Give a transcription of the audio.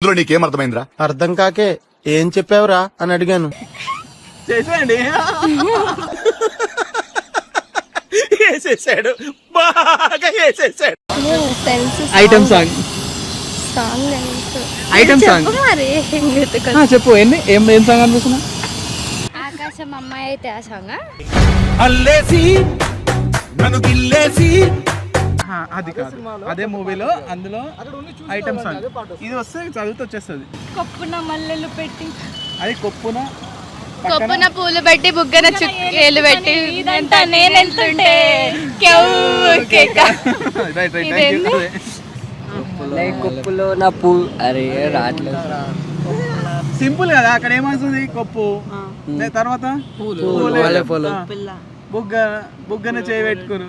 ఇందులో నీకేం అర్థమైందిరా? అర్థం కాకే ఏం చెప్పావురా అని అడిగాను. చేసేయండి. వేసేసాడు, బాగా వేసేసాడు. ఐటమ్ సాంగ్ ఐటమ్ సాంగ్ చెప్పు. ఏం సాంగ్ అనిపిస్తున్నా? ఆకాశం అమ్మాయి అయితే ఆ సాంగ్ అల్లేసి నన్ను గిల్లేసి అది కాదు, అదే మూవీలో అందులో ఐటమ్ సాంగ్. ఇది వస్తే చదివితే వచ్చేస్తుంది. కొప్పున మల్లెలు పెట్టి అది కొప్పున పూలు పెట్టి బుగ్గన చుక్కేలు పెట్టి నేనెంతుంటే కొప్పులో నా పూ అరే రావట్లేదు. సింపుల్ కదా. అక్కడ ఏమవుతుంది? కొప్పు తర్వాత బుగ్గన చేయి పెట్టుకురు.